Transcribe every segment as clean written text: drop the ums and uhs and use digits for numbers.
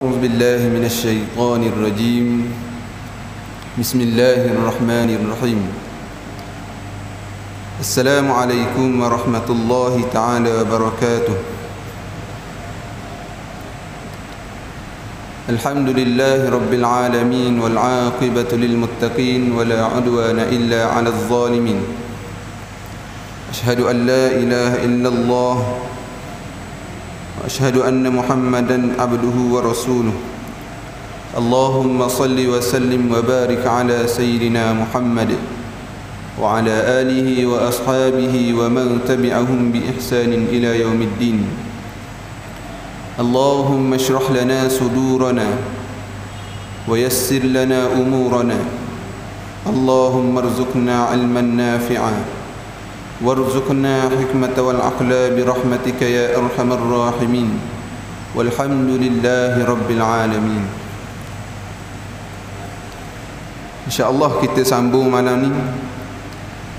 أعوذ بالله من الشيطان الرجيم. بسم الله الرحمن الرحيم. السلام عليكم ورحمة الله تعالى وبركاته. الحمد لله رب العالمين والعاقبة للمتقين ولا عدوان إلا على الظالمين. أشهد أن لا إله إلا الله وأشهد أن محمدا عبده ورسوله. اللهم صل وسلم وبارك على سيدنا محمد وعلى آله وأصحابه ومن تبعهم بإحسان إلى يوم الدين. اللهم اشرح لنا صدورنا ويسر لنا أمورنا. اللهم ارزقنا علما نافعا وارزقنا حكمة والعقل برحمتك يا أرحم الراحمين. والحمد لله رب العالمين. InsyaAllah kita sambung malam ni,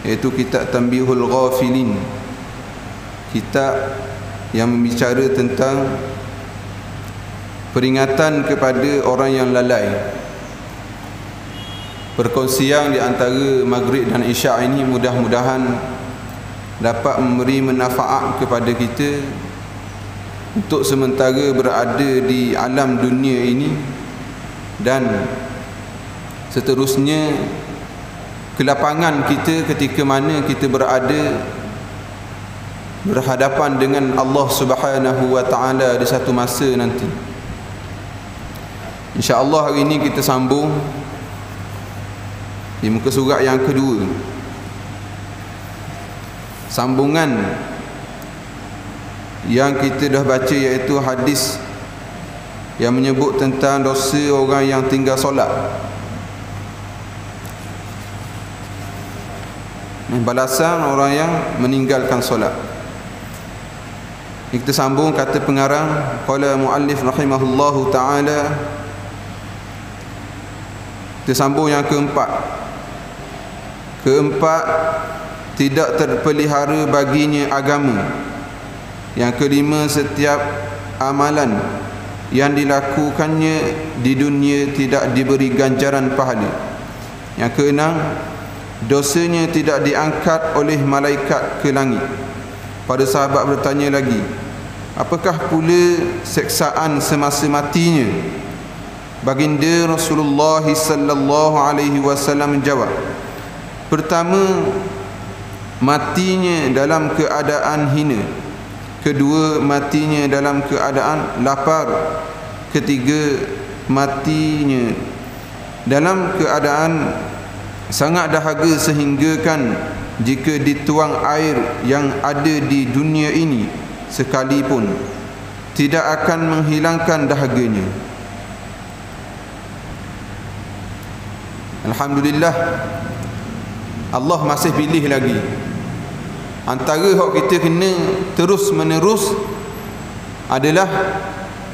iaitu kitab Tanbihul Ghafilin, kitab yang membicara tentang peringatan kepada orang yang lalai. Perkongsian di antara Maghrib dan Isyak ini mudah-mudahan dapat memberi manfaat kepada kita untuk sementara berada di alam dunia ini, dan seterusnya kelapangan kita ketika mana kita berada berhadapan dengan Allah Subhanahu wa taala di satu masa nanti. InsyaAllah hari ini kita sambung di muka surat yang kedua. Sambungan yang kita dah baca, iaitu hadis yang menyebut tentang dosa orang yang tinggal solat, balasan orang yang meninggalkan solat. Kita sambung kata pengarang, qala muallif rahimahullahu taala. Kita sambung yang keempat. Tidak terpelihara baginya agama. Yang kelima, setiap amalan yang dilakukannya di dunia tidak diberi ganjaran pahala. Yang keenam, dosanya tidak diangkat oleh malaikat ke langit. Para sahabat bertanya lagi, apakah pula seksaan semasa matinya? Baginda Rasulullah sallallahu alaihi wasallam menjawab, pertama, matinya dalam keadaan hina. Kedua, matinya dalam keadaan lapar. Ketiga, matinya dalam keadaan sangat dahaga sehinggakan jika dituang air yang ada di dunia ini sekalipun tidak akan menghilangkan dahaganya. Alhamdulillah, Allah masih pilih lagi. Antara hak kita kena terus menerus adalah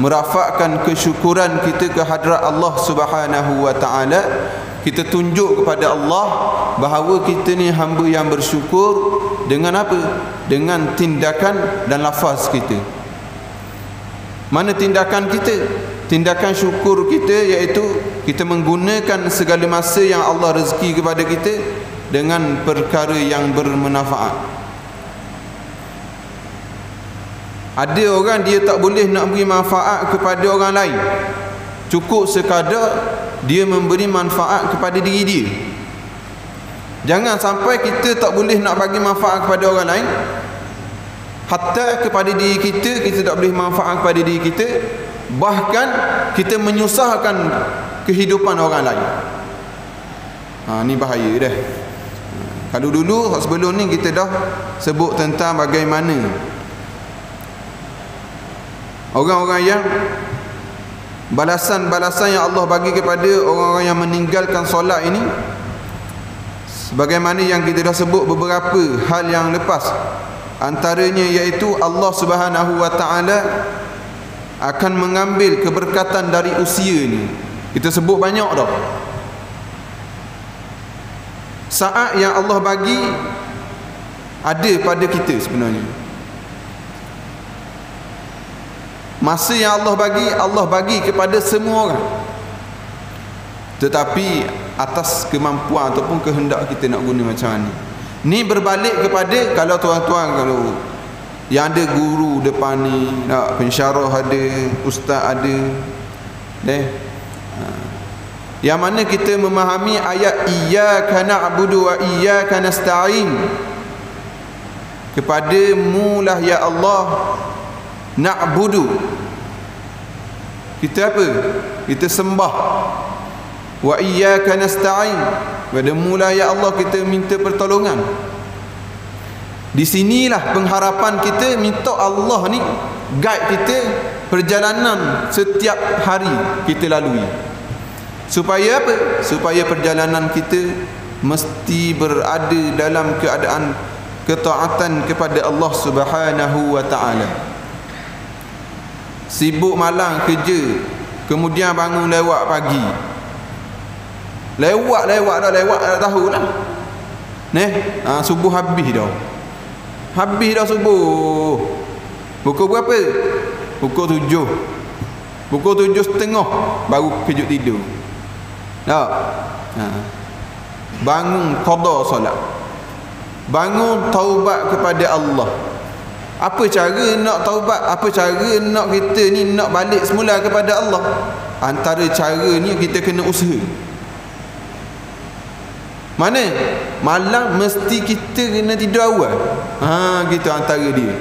merafakkan kesyukuran kita ke hadrat Allah Subhanahu wa taala. Kita tunjuk kepada Allah bahawa kita ni hamba yang bersyukur. Dengan apa? Dengan tindakan dan lafaz kita. Mana tindakan kita? Tindakan syukur kita iaitu kita menggunakan segala masa yang Allah rezeki kepada kita dengan perkara yang bermanfaat. Ada orang dia tak boleh nak beri manfaat kepada orang lain, cukup sekadar dia memberi manfaat kepada diri dia. Jangan sampai kita tak boleh nak bagi manfaat kepada orang lain, hatta kepada diri kita, kita tak boleh manfaat kepada diri kita, bahkan kita menyusahkan kehidupan orang lain. Ni bahaya dah. Kalau dulu sebelum ni kita dah sebut tentang bagaimana orang-orang yang balasan-balasan yang Allah bagi kepada orang-orang yang meninggalkan solat ini, sebagaimana yang kita dah sebut beberapa hal yang lepas. Antaranya iaitu Allah Subhanahu wa taala akan mengambil keberkatan dari usia ni. Kita sebut banyak dah. Saat yang Allah bagi ada pada kita sebenarnya. Masa yang Allah bagi kepada semua orang, tetapi atas kemampuan ataupun kehendak kita nak guna macam mana. Ni berbalik kepada kalau tuan-tuan, kalau yang ada guru depan ni, nak pensyarah ada, ustaz ada, yang mana kita memahami ayat iyyaka na'budu wa iyyaka nasta'in, kepadamu lah ya Allah na'budu, kita apa? Kita sembah. Wa iyyaka nasta'in, padamu lah ya Allah kita minta pertolongan. Di sinilah pengharapan kita, minta Allah ni guide kita perjalanan setiap hari kita lalui. Supaya apa? Supaya perjalanan kita mesti berada dalam keadaan ketaatan kepada Allah Subhanahu wa taala. Sibuk malam kerja, kemudian bangun lewat pagi. Lewat dah tahu lah. Subuh habis dah. Habis dah subuh. Pukul berapa? Pukul 7. Pukul 7.30 baru kejut tidur. Bangun qada solat. Bangun taubat kepada Allah. Apa cara nak taubat? Apa cara nak kita ni nak balik semula kepada Allah? Antara cara ni kita kena usaha. Mana? Malam mesti kita kena tidur awal. Gitu antara dia.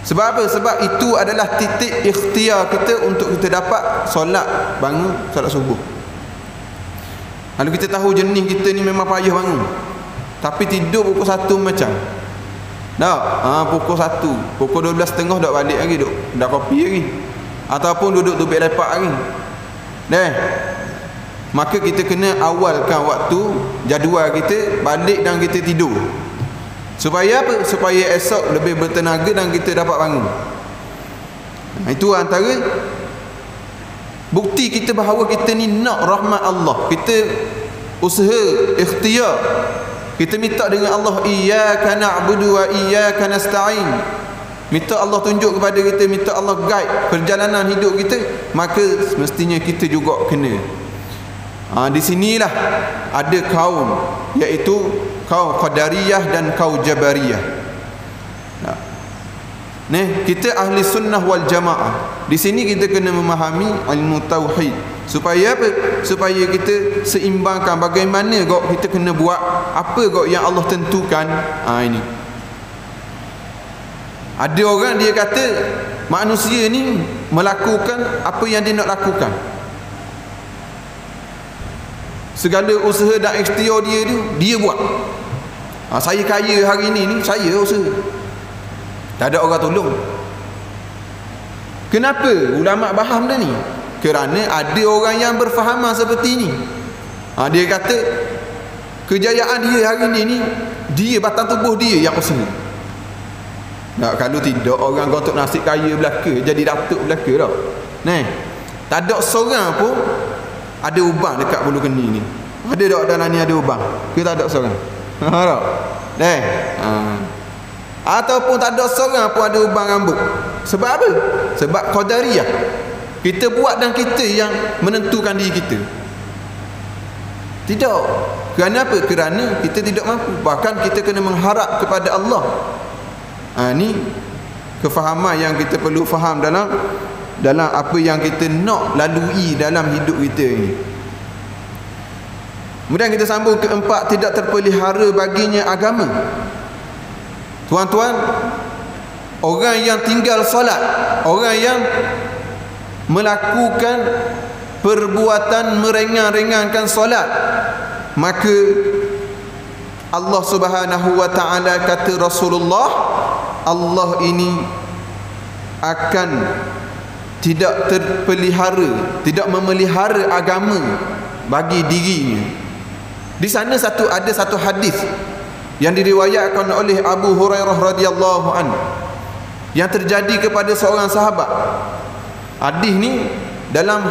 Sebab apa? Sebab itu adalah titik ikhtiar kita untuk kita dapat solat, bangun solat subuh. Kalau kita tahu jenis kita ni memang payah bangun, tapi tidur pukul 1 macam pukul 1, pukul 12.30 dah balik lagi, dah kopi lagi, ataupun duduk tubik lepak lagi. Maka kita kena awalkan waktu jadual kita balik dan kita tidur. Supaya apa? Supaya esok lebih bertenaga dan kita dapat bangun. Itu antara bukti kita bahawa kita ni nak rahmat Allah. Kita usaha, ikhtiar. Kita minta dengan Allah, iyyaka na'budu wa iyyaka nasta'in. Minta Allah tunjuk kepada kita, minta Allah guide perjalanan hidup kita, maka mestinya kita juga kena. Di sinilah ada kaum, iaitu kaum Qadariyah dan kaum Jabariyah. Kita ahli sunnah wal jamaah. Di sini kita kena memahami ilmu tauhid. Supaya apa? Supaya kita seimbangkan bagaimana kita kena buat, apa yang Allah tentukan. Ini. Ada orang dia kata manusia ni melakukan apa yang dia nak lakukan. Segala usaha dan ikhtiar dia buat. Saya kaya hari ni saya usaha. Tak ada orang tolong. Kenapa ulama faham dah ni? Kerana ada orang yang berfahaman seperti ni. Dia kata kejayaan dia hari ni dia batang tubuh dia yang usaha. Kalau tidak, orang gotok nasib kaya belaka, jadi datuk belaka dah. Tak ada seorang pun ada ubang dekat bulu keni ni. Ada tak dalam ni ada ubang? Kita tak ada seorang. Ataupun tak ada seorang pun ada ubang rambut. Sebab apa? Sebab Qadariyah. Kita buat dan kita yang menentukan diri kita. Tidak. Kerana apa? Kerana kita tidak mampu. Bahkan kita kena mengharap kepada Allah. Ni kefahaman yang kita perlu faham dalam apa yang kita nak lalui dalam hidup kita ini. Kemudian kita sambung keempat, tidak terpelihara baginya agama. Tuan-tuan, orang yang tinggal solat, orang yang melakukan perbuatan meringan-ringankan solat, maka Allah Subhanahu wa taala kata Rasulullah, Allah ini akan tidak terpelihara, tidak memelihara agama bagi dirinya. Di sana ada satu hadis yang diriwayatkan oleh Abu Hurairah radhiyallahu anhu yang terjadi kepada seorang sahabat. Hadis ni dalam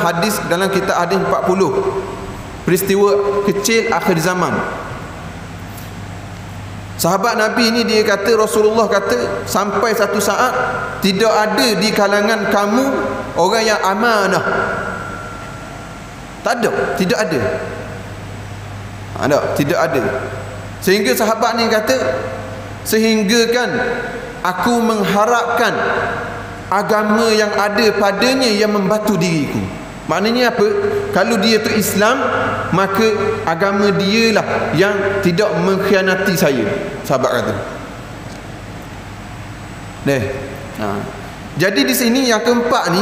kitab hadis 40, peristiwa kecil akhir zaman. Sahabat Nabi ni dia kata, Rasulullah kata, sampai satu saat tidak ada di kalangan kamu orang yang amanah. Tak ada, tidak ada. Tidak ada. Sehingga sahabat ni kata, sehingga kan aku mengharapkan agama yang ada padanya yang membantu diriku. Maknanya apa? Kalau dia tu Islam, maka agama dialah yang tidak mengkhianati saya. Sahabat kata. Jadi di sini yang keempat ni,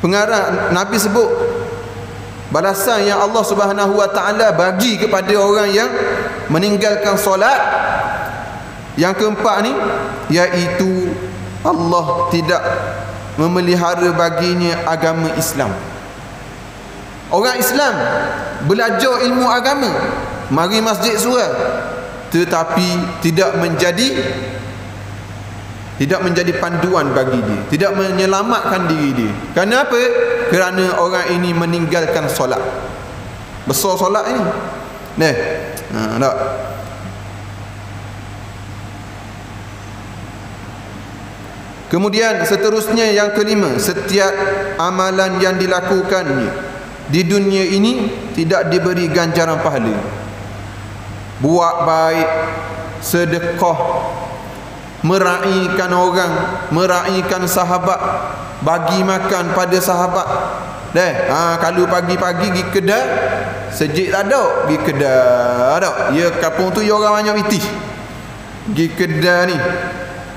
pengarang Nabi sebut balasan yang Allah Subhanahu Wa Taala bagi kepada orang yang meninggalkan solat. Yang keempat ni, iaitu Allah tidak memelihara baginya agama Islam. Orang Islam belajar ilmu agama, mari masjid surau, tetapi tidak menjadi panduan bagi dia, tidak menyelamatkan diri dia. Kenapa? Kerana orang ini meninggalkan solat. Besar solat ini. Tak. Kemudian seterusnya yang kelima, setiap amalan yang dilakukannya di dunia ini tidak diberi ganjaran pahala. Buat baik, sedekah, meraihkan orang, meraihkan sahabat, bagi makan pada sahabat. Kalau pagi-pagi pergi kedai, sejik tak ada, pergi kedai tak. Ya, kampung tu ya orang banyak pitih. Pergi kedai ni,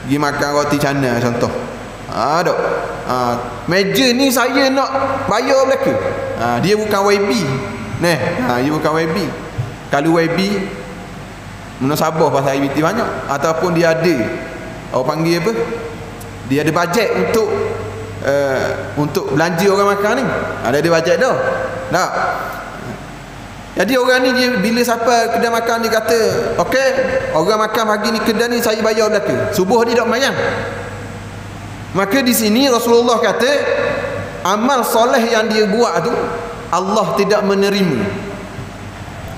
pergi makan roti canai contoh. Dok. Meja ni saya nak bayar belaka. Dia bukan YB. Dia bukan YB. Kalau YB menasabah pasal IBT banyak, ataupun dia ada, orang panggil apa? Dia ada bajet untuk belanja orang makan ni. Ada bajet dah. Tak. Jadi orang ni dia bila sampai kedai makan dia kata, okey, orang makan pagi ni kedai ni saya bayar belaka. Subuh dia tak mayang. Maka di sini Rasulullah kata, amal soleh yang dia buat tu Allah tidak menerima.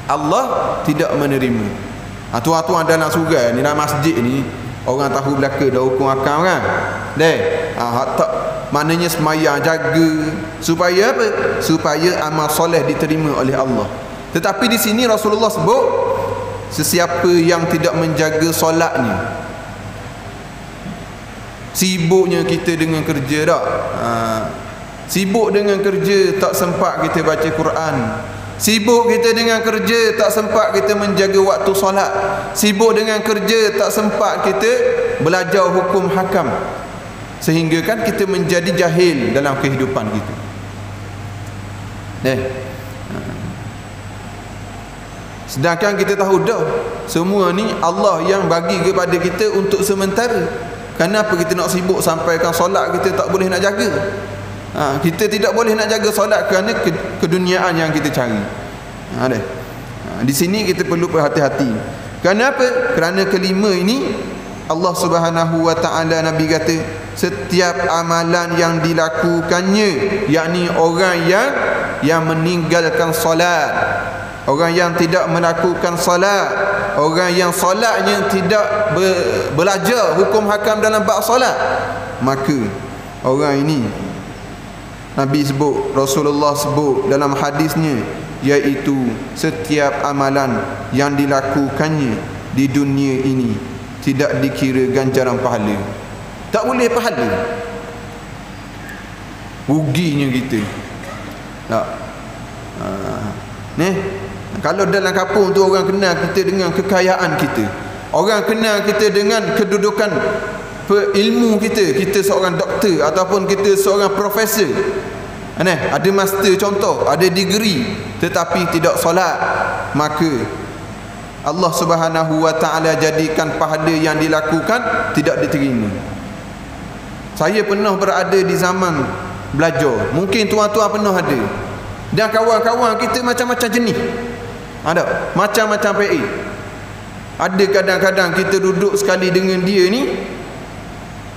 Allah tidak menerima. Tuan-tuan dalam surga ni, dalam masjid ni, orang tahu belaka dah hukum akam kan. Tak, maknanya semayang jaga supaya apa? Supaya amal soleh diterima oleh Allah. Tetapi di sini Rasulullah sebut, sesiapa yang tidak menjaga solatnya, sibuknya kita dengan kerja tak? Sibuk dengan kerja, tak sempat kita baca Quran. Sibuk kita dengan kerja, tak sempat kita menjaga waktu solat. Sibuk dengan kerja, tak sempat kita belajar hukum hakam. Sehingga kan kita menjadi jahil dalam kehidupan kita. Sedangkan kita tahu dah, semua ni Allah yang bagi kepada kita untuk sementara. Kenapa kita nak sibuk sampaikan solat kita tak boleh nak jaga? Kita tidak boleh nak jaga solat kerana keduniaan yang kita cari. Di sini kita perlu berhati-hati. Kenapa? Kerana kelima ini Allah Subhanahu Wa Taala, Nabi kata, setiap amalan yang dilakukannya, yakni orang yang meninggalkan solat, orang yang tidak melakukan solat, orang yang solatnya tidak belajar hukum hakam dalam bab solat, maka orang ini Nabi sebut, Rasulullah sebut dalam hadisnya, iaitu setiap amalan yang dilakukannya di dunia ini tidak dikira ganjaran pahala. Tak boleh pahala. Ruginya kita. Tak. Kalau dalam kampung tu orang kenal kita dengan kekayaan kita, orang kenal kita dengan kedudukan ilmu kita, kita seorang doktor ataupun kita seorang profesor, ada master contoh, ada degree, tetapi tidak solat, maka Allah Subhanahu Wa Taala jadikan pahala yang dilakukan tidak diterima. Saya pernah berada di zaman belajar, mungkin tuan-tuan pernah ada, dan kawan-kawan kita macam-macam jenis, ada macam-macam PA. Ada kadang-kadang kita duduk sekali dengan dia ni,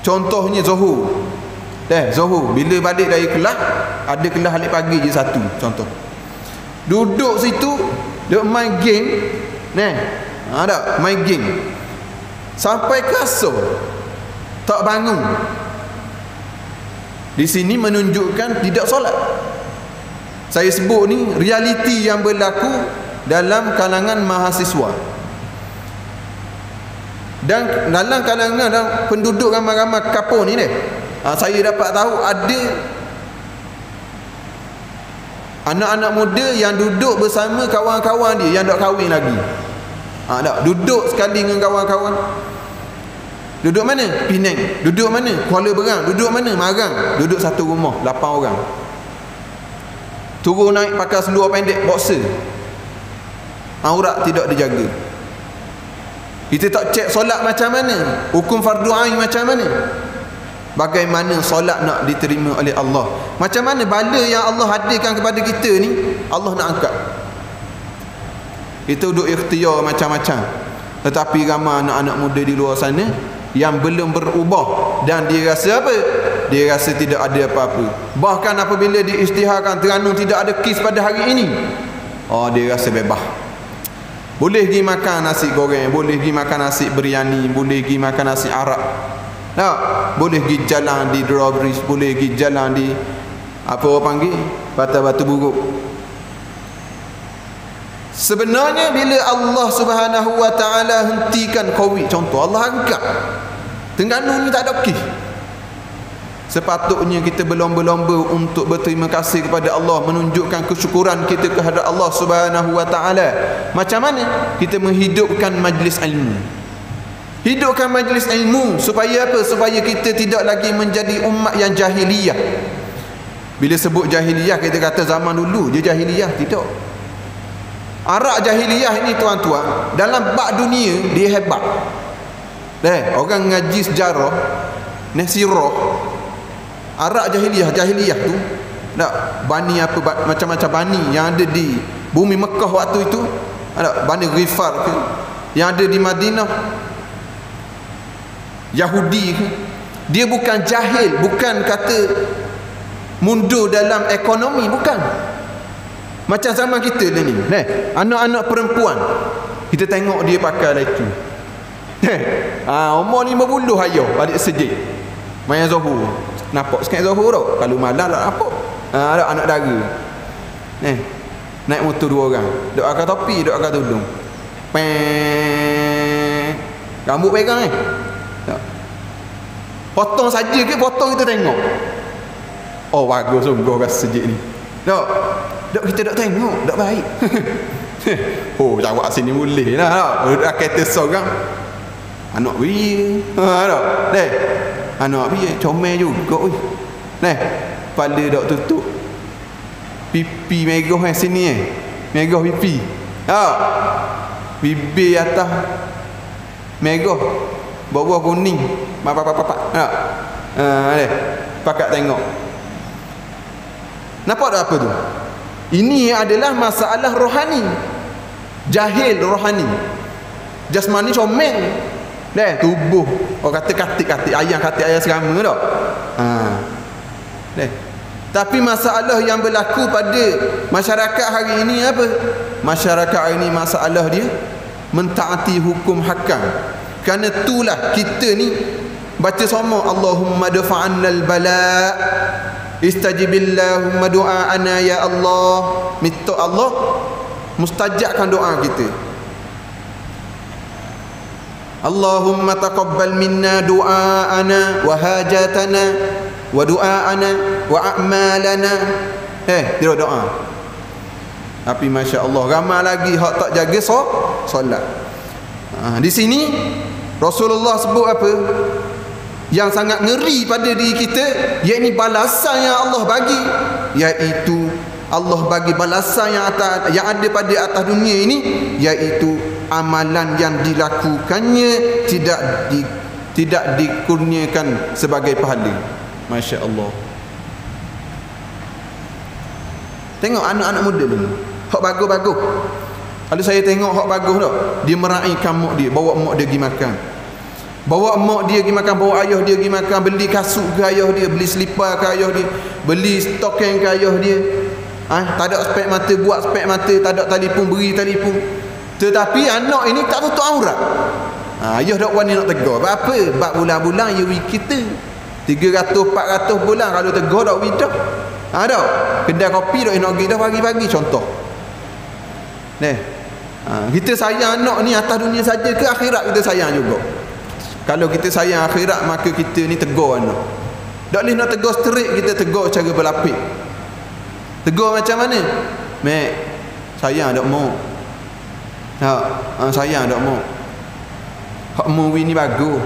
contohnya Zohor. Zohor bila balik dari kelas, ada kelas balik pagi je satu contoh. Duduk situ, dia main game. Ada main game sampai kasar tak bangun. Di sini menunjukkan tidak solat. Saya sebut ni realiti yang berlaku dalam kalangan mahasiswa. Dan dalam kalangan penduduk ramai-ramai kapur ni saya dapat tahu ada anak-anak muda yang duduk bersama kawan-kawan dia yang tak kahwin lagi. Tak duduk sekali dengan kawan-kawan. Duduk mana? Penang. Duduk mana? Kuala Berang. Duduk mana? Marang. Duduk satu rumah 8 orang. Turun naik pakai seluar pendek boxer. Aurat tidak dijaga. Kita tak cek solat macam mana, hukum fardu ain macam mana, bagaimana solat nak diterima oleh Allah, macam mana bala yang Allah hadirkan kepada kita ni Allah nak angkat. Kita duduk ikhtiar macam-macam, tetapi ramai anak-anak muda di luar sana yang belum berubah dan dia rasa apa? Dia rasa tidak ada apa-apa. Bahkan apabila diisytiharkan Terengganu tidak ada kes pada hari ini, dia rasa bebas. Boleh pergi makan nasi goreng, boleh pergi makan nasi biryani, boleh pergi makan nasi Arab. Tak? Boleh pergi jalan di drawbridge, boleh pergi jalan di apa orang panggil? Batu buruk. Sebenarnya bila Allah Subhanahu wa taala hentikan Covid, contoh Allah angkat Terengganu ni tak ada kes. Sepatutnya kita berlomba-lomba untuk berterima kasih kepada Allah, menunjukkan kesyukuran kita kepada Allah Subhanahu wa taala. Macam mana? Kita menghidupkan majlis ilmu. Hidupkan majlis ilmu supaya apa? Supaya kita tidak lagi menjadi umat yang jahiliyah. Bila sebut jahiliyah kita kata zaman dulu je jahiliyah, tidak. Arak jahiliyah ini tuan-tuan, dalam bab dunia dia hebat. Orang ngaji sejarah, sirah Arak jahiliyah tu tak, bani apa macam-macam bani yang ada di bumi Mekah waktu itu, ada Bani Ghifar ke, yang ada di Madinah, Yahudi ke, dia bukan jahil, bukan kata mundur dalam ekonomi, bukan. Macam zaman kita ni, anak-anak perempuan kita tengok dia pakai lagi umur 50 ayah balik sejik main Zohor. Nampak sikit Zohor tau. Kalau malam tak nampak. Ada anak dara. Naik motor 2 orang. Duk pakai topi, duk pakai tudung. Rambut pegang tak. Potong saja ke potong kita tengok. Bagus sungguh rasa sejik ni. Tak kita tak tengok, tak baik. Jawab sini boleh lah. Duk kata seorang anak beri. Tak. Anak biar comel juga oi. Kepala dak tutup. Pipi megah sini Megah pipi. Bibir atas megah. Bawah kuning. Papak. Pakak tengok. Nampak tak apa tu? Ini adalah masalah rohani. Jahil rohani. Jasmani comel. Tubuh orang kata katik ayam serama tak. Tapi masalah yang berlaku pada masyarakat hari ini apa? Masyarakat hari ini masalah dia mentaati hukum hakam. Kerana itulah kita ni baca sama Allahumma dafa'annal bala, istajibillahumma du'aana ya Allah. Minta Allah mustajabkan doa kita. Allahumma taqabbal minna du'aana wa hajatana wa du'aana wa a'malana. Dia doa. Tapi masya-Allah ramai lagi hak tak jaga solat. Di sini Rasulullah sebut apa? Yang sangat ngeri pada diri kita, iaitu balasan yang Allah bagi, iaitu Allah bagi balasan yang ada pada atas dunia ini, iaitu amalan yang dilakukannya tidak dikurniakan sebagai pahala. Masya Allah. Tengok anak-anak muda ni, hak bagus-bagus. Kalau saya tengok hak bagus tak, dia meraihkan mak dia, bawa mak dia pergi makan, bawa mak dia pergi makan, bawa ayah dia pergi makan, beli kasut ke ayah dia, beli selipar ke ayah dia, beli stokeng ke ayah dia. Tak ada spek mata, buat spek mata, tak ada telefon, beri telefon. Tetapi anak ini tak tutup aurat. Ayah dak wani nak tegur. Apa? Bab bulan-bulan you kita 300 400 bulan kalau tegur dak widah. Dak. Kedai kopi dak nak pergi dah pagi-pagi contoh. Kita sayang anak ni atas dunia saja ke akhirat kita sayang juga. Kalau kita sayang akhirat maka kita ni tegur anak. Tak boleh nak tegur straight, kita tegur cara berlapik. Tegur macam mana? Mek, sayang tak mau. Sayang tak mau. Hak mu ni bagus.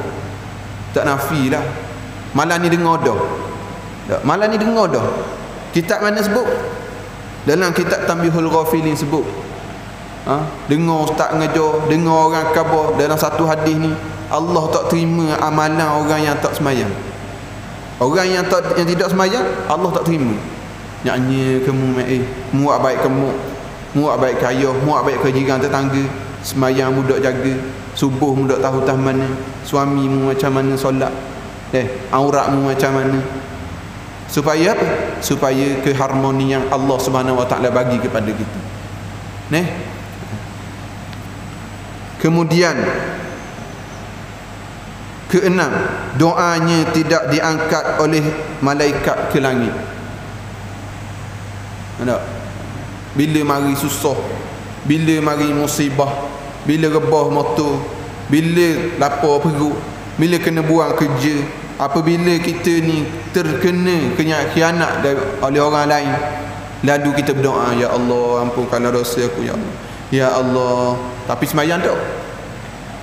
Tak nafi dah. Malam ni dengar dah. Malam ni dengar dah. Kitab mana sebut? Dalam kitab Tanbihul Ghafilin sebut. Dengar ustaz ngajar, dengar orang khabar dalam satu hadis ni, Allah tak terima amalan orang yang tak semayang. Orang yang tidak semayang, Allah tak terima. Nyanyi kamu muak baik kamu, muak baik ke ayah, muak baik ke jiran tetangga, semayang mu dak jaga, subuh mu dak tahu tah mana, suami mu macam mana solat, aurat mu macam mana. Supaya apa? Supaya keharmonian Allah Subhanahu Wa Taala bagi kepada kita. Kemudian keenam, doanya tidak diangkat oleh malaikat ke langit. Bila mari susah, bila mari musibah, bila rebah motor, bila lapar perut, bila kena buang kerja, apabila kita ni terkena khianat oleh orang lain, lalu kita berdoa, ya Allah ampunkanlah dosa aku ya Allah. Ya Allah, tapi sembahyang tak.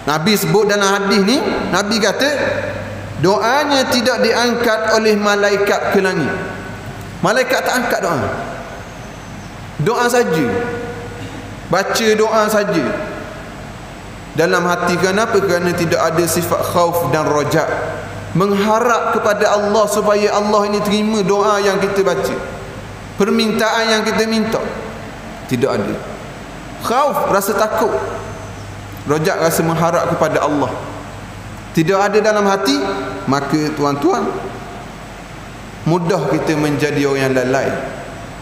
Nabi sebut dalam hadis ni, Nabi kata doanya tidak diangkat oleh malaikat ke langit. Malaikat tak angkat doa. Doa saja. Baca doa saja. Dalam hati kenapa? Kerana tidak ada sifat khauf dan rojak. Mengharap kepada Allah supaya Allah ini terima doa yang kita baca. Permintaan yang kita minta. Tidak ada. Khauf, rasa takut. Rojak, rasa mengharap kepada Allah. Tidak ada dalam hati, maka tuan-tuan, mudah kita menjadi orang yang lalai.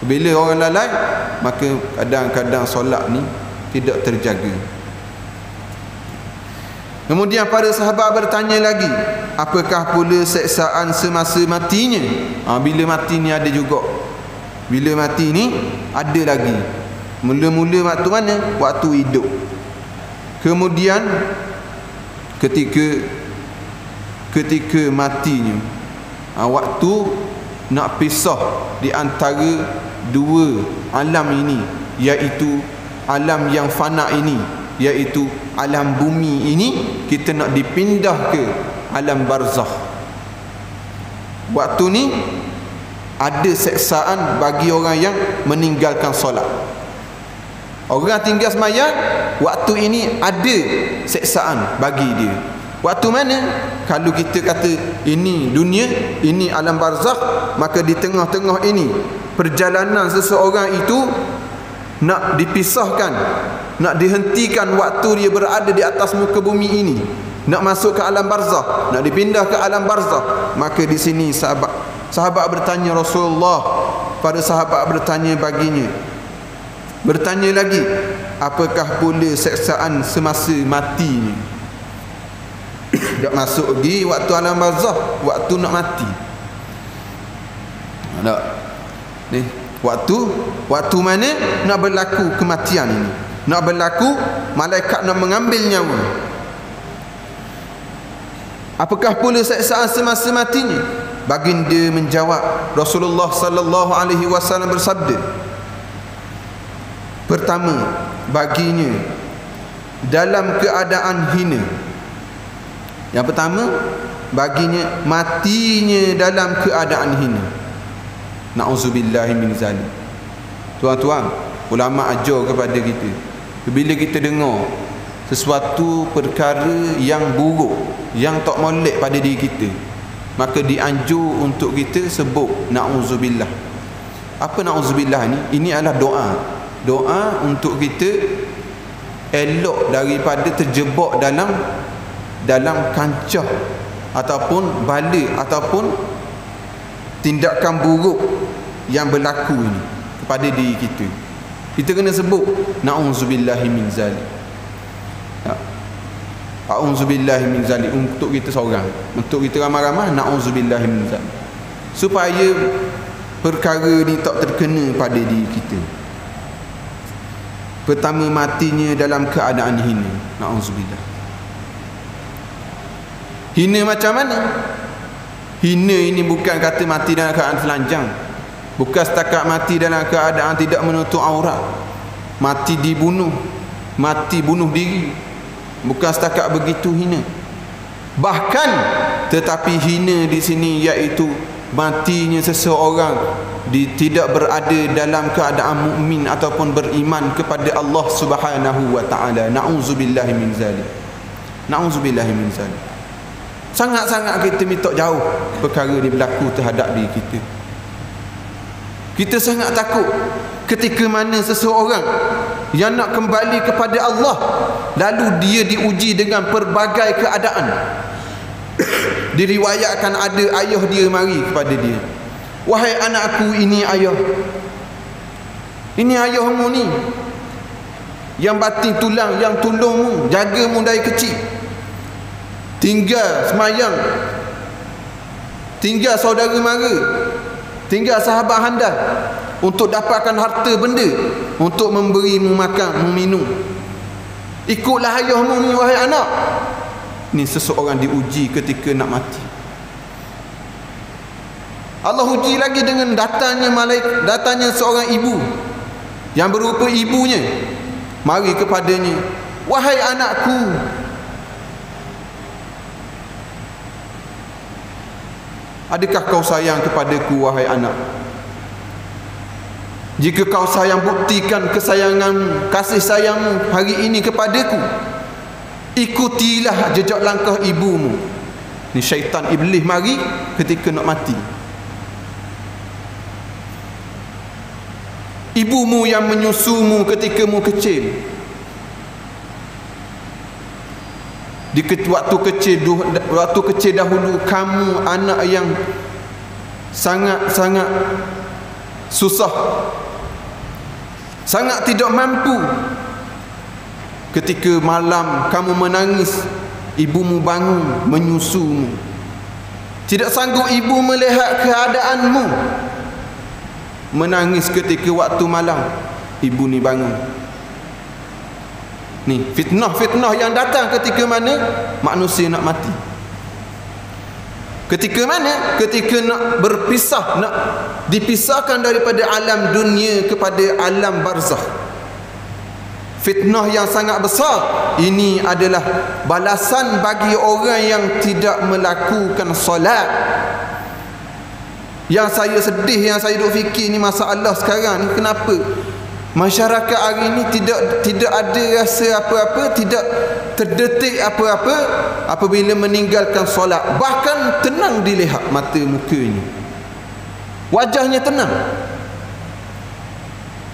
Bila orang lalai, maka kadang-kadang solat ni tidak terjaga. Kemudian para sahabat bertanya lagi, apakah pula seksaan semasa matinya? Bila mati ni ada juga. Bila mati ni ada lagi. Mula-mula waktu mana? Waktu hidup. Kemudian ketika matinya, waktu nak pisah di antara dua alam ini, iaitu alam yang fana ini, iaitu alam bumi ini, kita nak dipindah ke alam barzakh. Waktu ni ada seksaan bagi orang yang meninggalkan solat. Orang tinggal sembahyang, waktu ini ada seksaan bagi dia. Waktu mana? Kalau kita kata ini dunia, ini alam barzakh, maka di tengah-tengah ini perjalanan seseorang itu nak dipisahkan, nak dihentikan waktu dia berada di atas muka bumi ini, nak masuk ke alam barzakh, nak dipindah ke alam barzakh. Maka di sini sahabat bertanya Rasulullah, para sahabat bertanya baginya, bertanya lagi, apakah pula seksaan semasa mati ni? Tak masuk lagi waktu alam barzakh, waktu nak mati. Tak. Ni, waktu mana nak berlaku kematian ini? Nak berlaku malaikat nak mengambil nyawa. Apakah pula seksaan semasa matinya? Baginda menjawab, Rasulullah sallallahu alaihi wasallam bersabda, pertama, baginya dalam keadaan hina. Yang pertama, baginya matinya dalam keadaan hina. Na'udzubillahi min zalik. Tuan-tuan, ulama ajar kepada kita, bila kita dengar sesuatu perkara yang buruk, yang tak molek pada diri kita, maka dianjur untuk kita sebut na'udzubillah. Apa na'udzubillah ni? Ini adalah doa. Doa untuk kita elok daripada terjebak dalam kancah ataupun bala ataupun tindakan buruk yang berlaku ini kepada diri kita. Kita kena sebut na'udzubillahi min zalik. A'udzubillahi min zalik. Untuk kita seorang, untuk kita ramai-ramai, na'udzubillahi min zalik, supaya perkara ni tak terkena pada diri kita. Pertama, matinya dalam keadaan hina. Na'udzubillah. Hina macam mana? Hina ini bukan kata mati dalam keadaan telanjang, bukan setakat mati dalam keadaan tidak menutup aurat, mati dibunuh, mati bunuh diri, bukan setakat begitu hina. Bahkan tetapi hina di sini iaitu matinya seseorang tidak berada dalam keadaan mukmin ataupun beriman kepada Allah Subhanahu wa taala. Na'udzubillahi min zalik. Na'udzubillahi min zalik. Sangat-sangat kita minta jauh perkara ni berlaku terhadap diri kita. Kita sangat takut ketika mana seseorang yang nak kembali kepada Allah, lalu dia diuji dengan pelbagai keadaan. Diriwayatkan ada ayah dia mari kepada dia, wahai anakku, ini ayah, ini ayahmu ni yang batin tulang, yang tolongmu, jagamu dari kecil, tinggal semayang, tinggal saudara mara, tinggal sahabat handal untuk dapatkan harta benda untuk memberimu makan, meminum. Ikutlah ayahmu ni wahai anak. Ni seseorang diuji ketika nak mati. Allah uji lagi dengan datangnya malaikat, datangnya seorang ibu yang berupa ibunya mari kepadanya, wahai anakku, adakah kau sayang kepadaku wahai anak? Jika kau sayang, buktikan kesayanganmu, kasih sayangmu hari ini kepadaku. Ikutilah jejak langkah ibumu. Ni syaitan iblis mari ketika nak mati. Ibumu yang menyusumu ketika mu kecil, di waktu kecil dahulu kamu anak yang sangat-sangat susah, sangat tidak mampu. Ketika malam kamu menangis, ibumu bangun menyusumu. Tidak sanggup ibu melihat keadaanmu, menangis ketika waktu malam, ibu ni bangun. Ni fitnah-fitnah yang datang ketika mana manusia nak mati. Ketika mana? Ketika nak berpisah, nak dipisahkan daripada alam dunia kepada alam barzakh. Fitnah yang sangat besar. Ini adalah balasan bagi orang yang tidak melakukan solat. Yang saya sedih, yang saya duk fikir ni masalah sekarang ni, kenapa masyarakat hari ini tidak ada rasa apa-apa, tidak terdetik apa-apa apabila meninggalkan solat. Bahkan tenang dilihat mata mukanya, wajahnya tenang.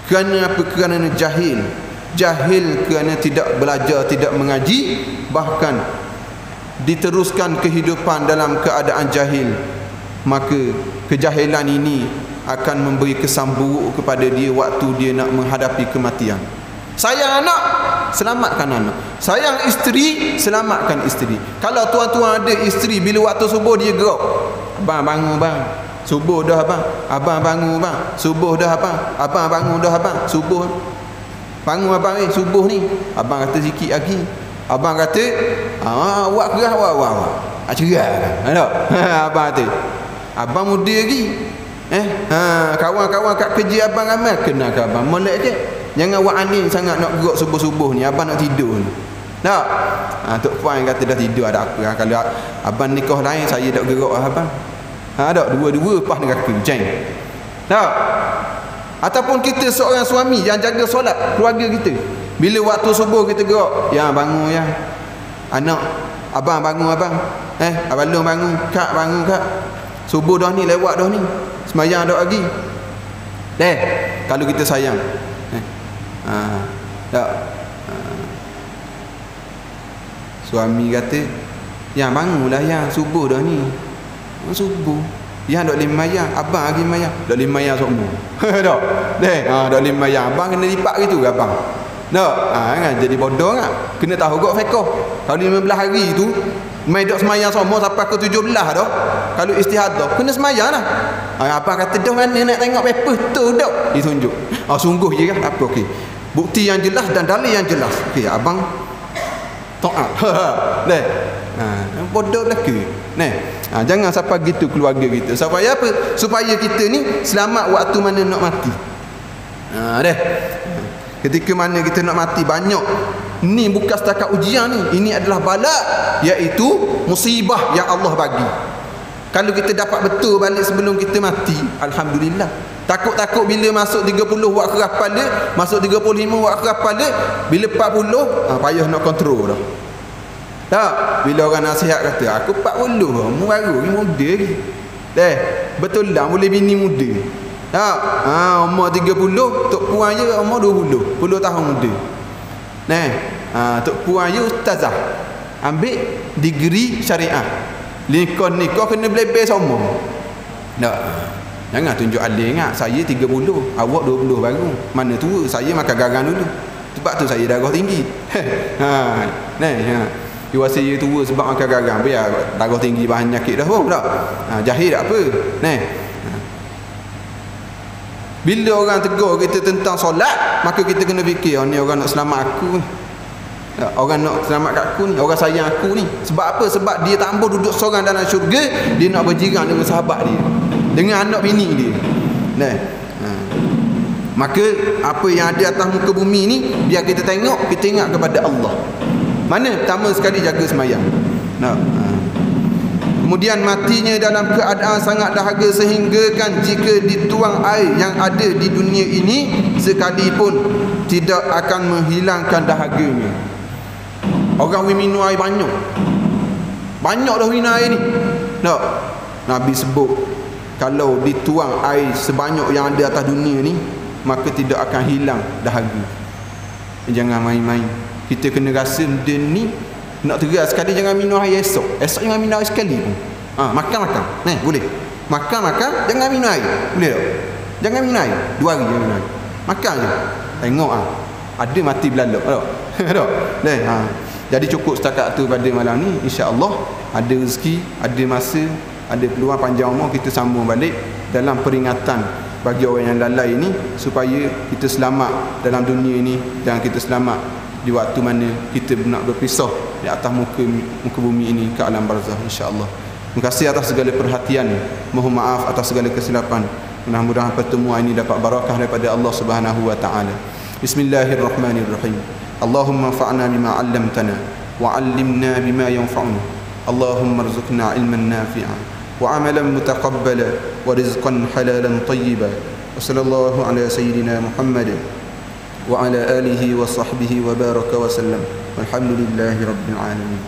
Kerana apa? Kerana jahil kerana tidak belajar, tidak mengaji, bahkan diteruskan kehidupan dalam keadaan jahil. Maka kejahilan ini akan memberi kesan buruk kepada dia waktu dia nak menghadapi kematian. Sayang anak, selamatkan anak. Sayang isteri, selamatkan isteri. Kalau tuan-tuan ada isteri, bila waktu subuh dia gerak, abang bangun bang, subuh dah abang. Abang bangun bang, subuh dah abang. Abang bangun dah abang, subuh. Bangun abang subuh ni. Abang kata sikit lagi. Abang kata, awak gerah awak. Cerah kan? Abang kata, abang muda lagi. Kawan-kawan kat kerja abang ramai, kenal ke abang? Molek je. Jangan awak anin sangat nak gerak subuh-subuh ni. Abang nak tidur ni. Tak? Tok Puan kata dah tidur, ada apa? Kalau abang nikah lain, saya tak gerak abang. Tak? Dua-dua pas neraka. Jeng. Tak? Ataupun kita seorang suami yang jaga solat keluarga kita, bila waktu subuh kita gerak, ya bangun ya anak, abang bangun abang, abang long bangun kak, subuh dah ni, lewat dah ni, semayang dah lagi. Kalau kita sayang, tak, suami kata, ya bangunlah ya, subuh dah ni. Subuh yang dok limayang, abang lagi mayang, dok limayang semua. Dok. Dok limayang, abang kena lipat gitu ke abang? Tak, kan jadi bodoh kan. Kena tahu gak fiqh. Kalau 15 hari tu mai dok semayang sama sampai ke 17 dah. Kalau istihadah kena semayang lah. Apa kata dah mana nak tengok paper tu dak ditunjuk. Sungguh je kan apa okey. Bukti yang jelas dan dalil yang jelas. Okey abang taat. Deh. Bodoh lagi. Jangan sampai gitu keluarga kita. Supaya apa? Supaya kita ni selamat waktu mana nak mati. Deh. Ketika mana kita nak mati banyak. Ni bukan setakat ujian ni. Ini adalah bala, iaitu musibah yang Allah bagi. Kalau kita dapat betul balik sebelum kita mati, alhamdulillah. Takut-takut bila masuk 30 buat keras kepala, masuk 35 buat keras kepala, bila 40 payah nak kontrol dah. Tak, bila orang nasihat kata aku 40 mu baru ni muda lagi. Betul lah boleh bini muda. Tak, umur 30 tok puan je umur 20 tahun muda. Tok puan je ustazah. Ambil degree syariah. Nikah kena belebel semua. Tak. Jangan tunjuk alim ingat saya 30, awak 20 baru. Mana tua? Saya makan garang dulu. Sebab tu saya darah tinggi. Dia saya tua sebab makan garang. Biar darah tinggi bahan penyakit dah pun tak. Jahil tak apa. Bila orang tegur kita tentang solat, maka kita kena fikir, ni orang nak selamat aku ni. Orang nak selamat kat aku ni, orang sayang aku ni. Sebab apa? Sebab dia tak mampu duduk seorang dalam syurga, dia nak berjiran dengan sahabat dia, dengan anak bini dia. Maka apa yang ada atas muka bumi ni, biar kita tengok, kita ingat kepada Allah. Mana? Pertama sekali jaga semayang. Kemudian matinya dalam keadaan sangat dahaga, sehingga kan jika dituang air yang ada di dunia ini sekalipun tidak akan menghilangkan dahaganya. Orang minum air banyak dah minum air ni. Tak, Nabi sebut kalau dituang air sebanyak yang ada atas dunia ni, maka tidak akan hilang dahaga. Jangan main-main. Kita kena rasa benda ni nak teras sekali, jangan minum air esok jangan minum air sekali pun. Makan boleh. Makan jangan minum air. Boleh tak? Jangan minum air 2 hari jangan minum air. Makan je. Tengok ada mati belalak tak? Jadi cukup setakat tu pada malam ni. InsyaAllah ada rezeki, ada masa, ada peluang panjang umur, kita sambung balik dalam peringatan bagi orang yang lalai ini, supaya kita selamat dalam dunia ini dan kita selamat di waktu mana kita nak berpisah di atas muka bumi ini ke alam barzah, insya-Allah. Terima kasih atas segala perhatian. Mohon maaf atas segala kesilapan. Mudah-mudahan pertemuan ini dapat barakah daripada Allah Subhanahu wa taala. Bismillahirrahmanirrahim. Allahumma anfa'na bima 'allamtana wa 'allimna bima yanfa'una. Allahumma arzuqna 'ilman nafi'an wa 'amalan mutaqabbala wa rizqan halalan tayyiban. Wa sallallahu ala sayyidina Muhammad wa ala alihi wa sahbihi wa baraka wa sallam. Walhamdulillahi rabbil alamin.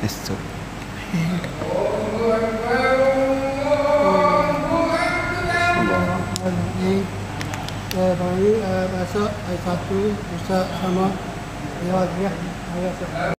Esok besok hari 1 Ustaz sama ayat